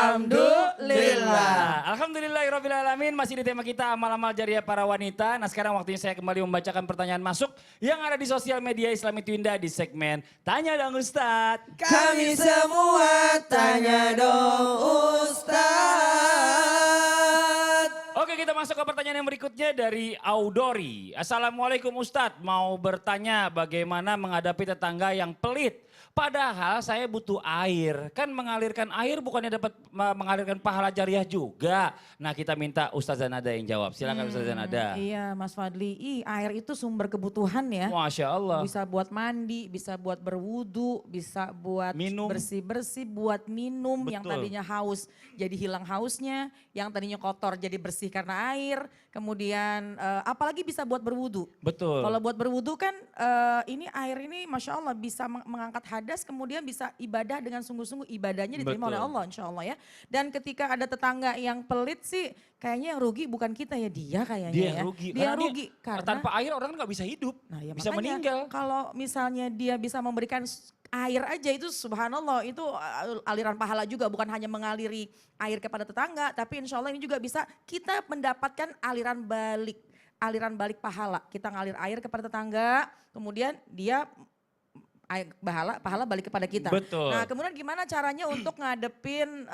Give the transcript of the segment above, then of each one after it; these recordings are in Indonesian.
Alhamdulillah. Alhamdulillahirrabbilalamin, masih di tema kita amal-amal jariah para wanita. Nah sekarang waktunya saya kembali membacakan pertanyaan masuk yang ada di sosial media Islami Twinda di segmen Tanya Dong Ustadz. Kami semua tanya dong Ustadz. Oke, kita masuk ke pertanyaan yang berikutnya dari Audori. Assalamualaikum Ustadz, mau bertanya bagaimana menghadapi tetangga yang pelit. Padahal saya butuh air, kan mengalirkan air bukannya dapat mengalirkan pahala jariah juga. Nah kita minta Ustazah Nada yang jawab, silakan Ustazah Nada. Iya Mas Fadli, air itu sumber kebutuhan ya. Masya Allah. Bisa buat mandi, bisa buat berwudu, bisa buat Minum. bersih-bersih, buat minum. Betul. Yang tadinya haus jadi hilang hausnya, yang tadinya kotor jadi bersih karena air. Kemudian apalagi bisa buat berwudu. Betul. Kalau buat berwudu kan ini air ini Masya Allah bisa mengangkat hadas, kemudian bisa ibadah dengan sungguh-sungguh, ibadahnya diterima oleh Allah Insya Allah ya. Dan ketika ada tetangga yang pelit sih kayaknya yang rugi bukan kita ya, dia kayaknya Dia ya. rugi, Dia karena rugi karena tanpa air orang nggak bisa hidup, nah, ya bisa makanya, meninggal. Kalau misalnya dia bisa memberikan air aja itu subhanallah, itu aliran pahala juga, bukan hanya mengaliri air kepada tetangga, tapi insya Allah ini juga bisa kita mendapatkan aliran balik pahala. Kita ngalir air kepada tetangga, kemudian dia pahala balik kepada kita. Betul. Nah kemudian gimana caranya untuk ngadepin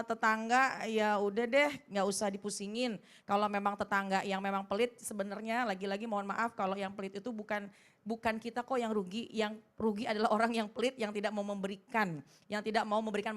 tetangga, ya udah deh nggak usah dipusingin. Kalau memang tetangga yang memang pelit, sebenarnya lagi-lagi mohon maaf kalau yang pelit itu bukan kita kok yang rugi adalah orang yang pelit, yang tidak mau memberikan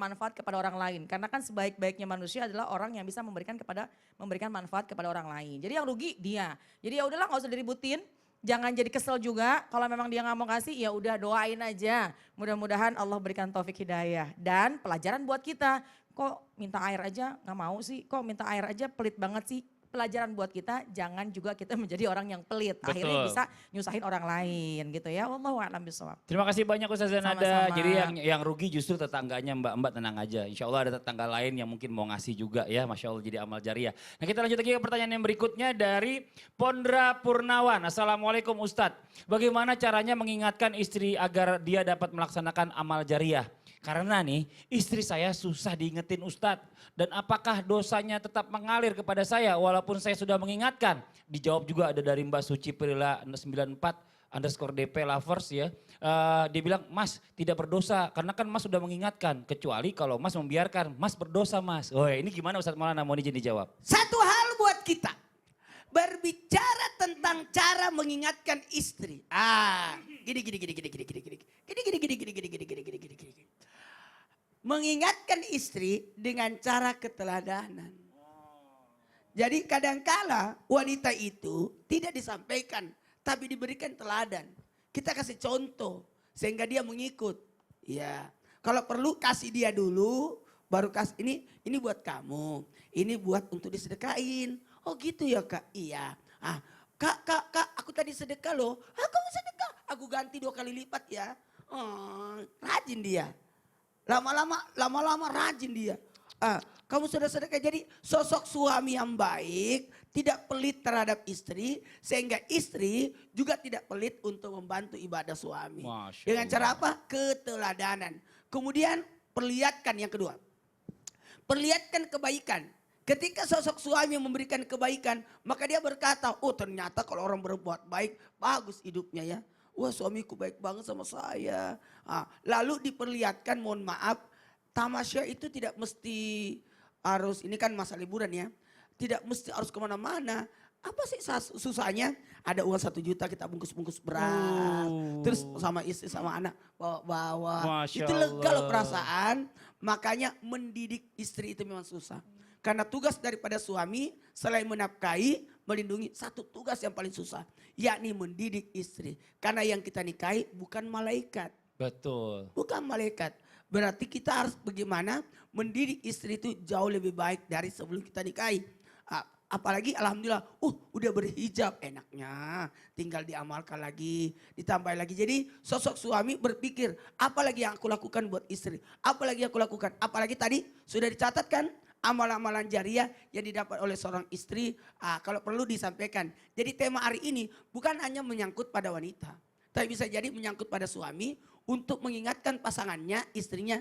manfaat kepada orang lain. Karena kan sebaik-baiknya manusia adalah orang yang bisa memberikan manfaat kepada orang lain. Jadi yang rugi dia. Jadi ya udahlah nggak usah diributin. Jangan jadi kesel juga, kalau memang dia nggak mau kasih ya udah doain aja. Mudah-mudahan Allah berikan taufik hidayah. Dan pelajaran buat kita, kok minta air aja nggak mau sih, kok minta air aja pelit banget sih. Pelajaran buat kita, jangan juga kita menjadi orang yang pelit. Betul. Akhirnya bisa nyusahin orang lain gitu ya. Wallahu a'lam bishawab. Terima kasih banyak Ustazah Nada. Sama-sama. Jadi yang rugi justru tetangganya, mbak-mbak tenang aja. Insya Allah ada tetangga lain yang mungkin mau ngasih juga ya. Masya Allah jadi amal jariah. Nah kita lanjut lagi ke pertanyaan yang berikutnya dari Pondra Purnawan. Assalamualaikum Ustadz. Bagaimana caranya mengingatkan istri agar dia dapat melaksanakan amal jariah? Karena nih istri saya susah diingetin Ustadz. Dan apakah dosanya tetap mengalir kepada saya walaupun saya sudah mengingatkan? Dijawab juga ada dari Mbak Suci Perila 94_DP Lovers ya. Dia bilang Mas tidak berdosa karena kan Mas sudah mengingatkan. Kecuali kalau Mas membiarkan, Mas berdosa Mas. Oh ini gimana Ustadz Maulana, mau izin dijawab? Satu hal buat kita, berbicara tentang cara mengingatkan istri. Gini. Mengingatkan istri dengan cara keteladanan. Jadi kadangkala wanita itu tidak disampaikan, tapi diberikan teladan. Kita kasih contoh sehingga dia mengikut. Ya, kalau perlu kasih dia dulu, baru kasih ini buat kamu, ini buat untuk disedekain. Oh gitu ya kak, iya. Kak, aku tadi sedekah loh. Kamu sedekah, aku ganti 2 kali lipat ya. Rajin dia. Lama-lama rajin dia. Kamu sudah sedekah, jadi sosok suami yang baik, tidak pelit terhadap istri, sehingga istri juga tidak pelit untuk membantu ibadah suami. Masya Dengan Allah. cara apa? Keteladanan. Kemudian perlihatkan yang kedua. Perlihatkan kebaikan. Ketika sosok suami memberikan kebaikan, maka dia berkata, oh ternyata kalau orang berbuat baik, bagus hidupnya ya. Wah suamiku baik banget sama saya. Lalu diperlihatkan, mohon maaf, tamasya itu tidak mesti harus, ini kan masa liburan ya. Tidak mesti harus kemana-mana. Apa sih susahnya? Ada uang 1 juta kita bungkus-bungkus beras. Terus sama istri sama anak bawa-bawa. Masya Itu lega loh Allah. perasaan. Makanya mendidik istri itu memang susah. Karena tugas daripada suami selain menafkahi, melindungi, satu tugas yang paling susah. Yakni mendidik istri. Karena yang kita nikahi bukan malaikat. Betul. Bukan malaikat. Berarti kita harus bagaimana mendidik istri itu jauh lebih baik dari sebelum kita nikahi. Apalagi alhamdulillah, udah berhijab, enaknya tinggal diamalkan lagi, ditambah lagi. Jadi sosok suami berpikir, apalagi yang aku lakukan buat istri, apalagi yang aku lakukan. Apalagi tadi sudah dicatatkan amalan-amalan jariah yang didapat oleh seorang istri, kalau perlu disampaikan. Jadi tema hari ini bukan hanya menyangkut pada wanita, tapi bisa jadi menyangkut pada suami untuk mengingatkan pasangannya, istrinya,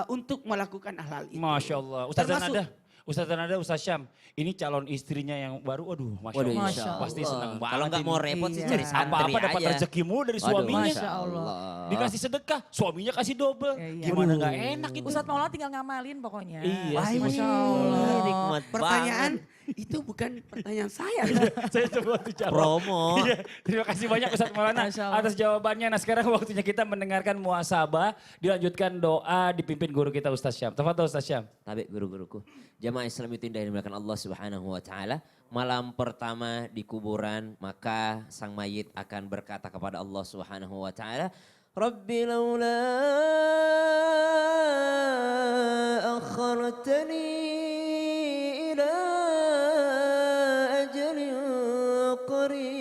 untuk melakukan hal-hal itu. Masya Allah. Ustaz Termasuk- Nada, Ustaz Nada, Ustaz Syam. Ini calon istrinya yang baru, waduh Masya Waduh, Allah. Masya Allah. Pasti senang banget. Kalau nggak ini. mau repot sih Iya. cari santri Apa-apa dapat aja. rezeki mulu dari Waduh, suaminya. Masya Allah. Dikasih sedekah, suaminya kasih double. Iya. Gimana nggak enak itu. Ustadz Maulana tinggal ngamalin pokoknya. Iya Wah, sih, Masya ini Allah. nikmat Pertanyaan banget. itu bukan pertanyaan saya. Saya coba untuk jawab. Promo. Iya, terima kasih banyak Ustaz Maulana Masya Allah. atas jawabannya. Nah sekarang waktunya kita mendengarkan muasabah, dilanjutkan doa dipimpin guru kita Ustaz Syam. Tafadhol Ustaz Syam. Tabe guru-guruku. Jamaah Islam itu indah yang dimuliakan Allah Subhanahu wa taala. Malam pertama di kuburan, maka sang mayit akan berkata kepada Allah Subhanahu wa taala, "Rabbi laula akhartani ila ajalin qarib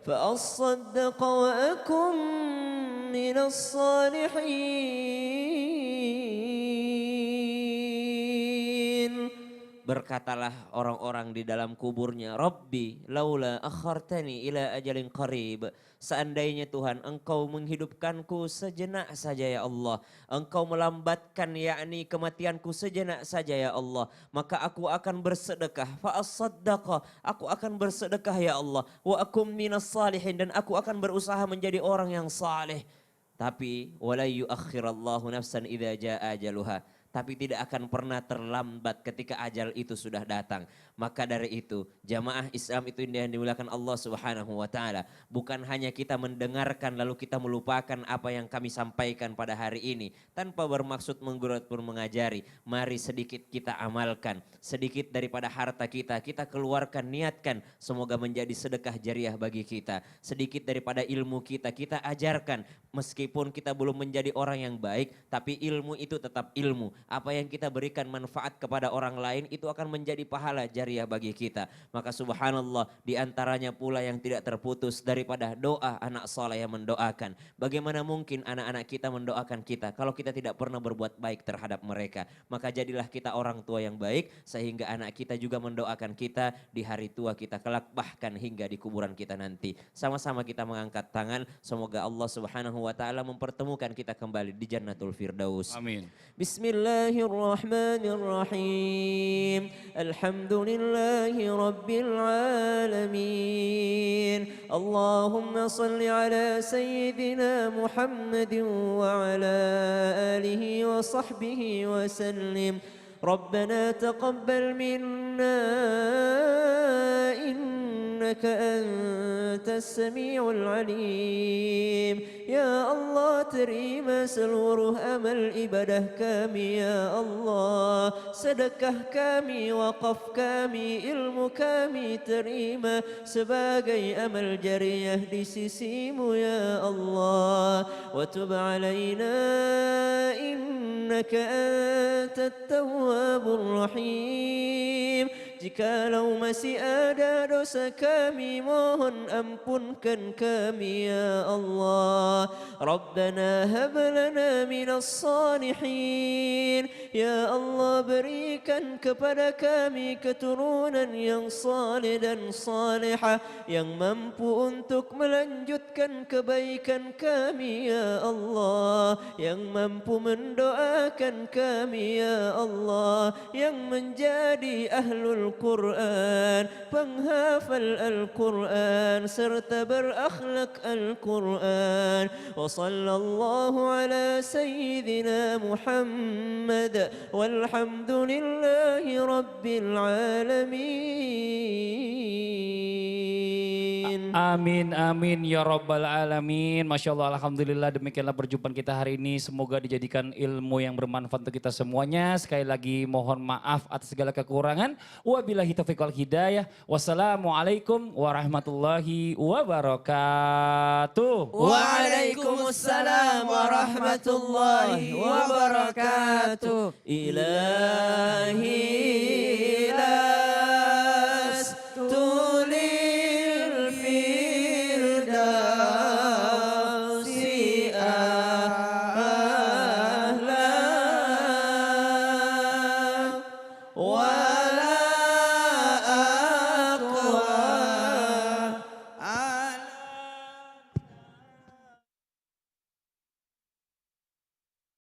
fa asaddaq wa akum min as-salihin." Berkatalah orang-orang di dalam kuburnya, Rabbi laula akhartani ila ajalin qarib. Seandainya Tuhan engkau menghidupkanku sejenak saja ya Allah. Engkau melambatkan yakni kematianku sejenak saja ya Allah. Maka aku akan bersedekah. Fa'asaddaqa. Aku akan bersedekah ya Allah. Wa akum minas salihin. Dan aku akan berusaha menjadi orang yang saleh. Tapi wala yuakhirallahu nafsan idza jaa ajaluha. Tapi tidak akan pernah terlambat ketika ajal itu sudah datang. Maka dari itu, jamaah Islam itu yang dimuliakan Allah Subhanahu wa taala. Bukan hanya kita mendengarkan lalu kita melupakan apa yang kami sampaikan pada hari ini tanpa bermaksud menggurau pun mengajari. Mari sedikit kita amalkan, sedikit daripada harta kita keluarkan, niatkan semoga menjadi sedekah jariah bagi kita. Sedikit daripada ilmu kita ajarkan meskipun kita belum menjadi orang yang baik, tapi ilmu itu tetap ilmu. Apa yang kita berikan manfaat kepada orang lain itu akan menjadi pahala jariah bagi kita. Maka subhanallah, di antaranya pula yang tidak terputus daripada doa anak soleh yang mendoakan. Bagaimana mungkin anak-anak kita mendoakan kita kalau kita tidak pernah berbuat baik terhadap mereka. Maka jadilah kita orang tua yang baik sehingga anak kita juga mendoakan kita di hari tua kita kelak, bahkan hingga di kuburan kita nanti. Sama-sama kita mengangkat tangan, semoga Allah Subhanahu wa taala mempertemukan kita kembali di Jannatul Firdaus. Amin. Bismillahirrahmanirrahim. Alhamdulillahi rabbil alamin. Allahumma salli ala sayyidina Muhammadin wa ala alihi wa sahbihi wa sallim. ربنا تقبل منا إنك أنت السميع العليم. يا الله terima seluruh amal ibadah kami ya Allah. Sedekah kami, wakaf kami, ilmu kami terima sebagai amal jariah di sisimu ya Allah. Wa tub alaina innaka antat tawwabur rahim. Jikalau masih ada dosa kami, mohon ampunkan kami ya Allah. Rabbana hab lana minas salihin. Ya Allah, berikan kepada kami keturunan yang saleh dan salihah, yang mampu untuk melanjutkan kebaikan kami ya Allah, yang mampu mendoakan kami ya Allah, yang menjadi ahlul Quran, penghafal Al-Quran serta berakhlak Al-Quran. Wa sallallahu ala sayyidina Muhammad walhamdulillahi rabbil alamin. Amin, amin ya rabbal alamin. Masya Allah, alhamdulillah, demikianlah perjumpaan kita hari ini. Semoga dijadikan ilmu yang bermanfaat untuk kita semuanya. Sekali lagi mohon maaf atas segala kekurangan. Wabillahi taufiq wal hidayah. Wassalamualaikum warahmatullahi wabarakatuh. Waalaikumsalam warahmatullahi wabarakatuh. Ilahi lastulil firdausi ahlan wa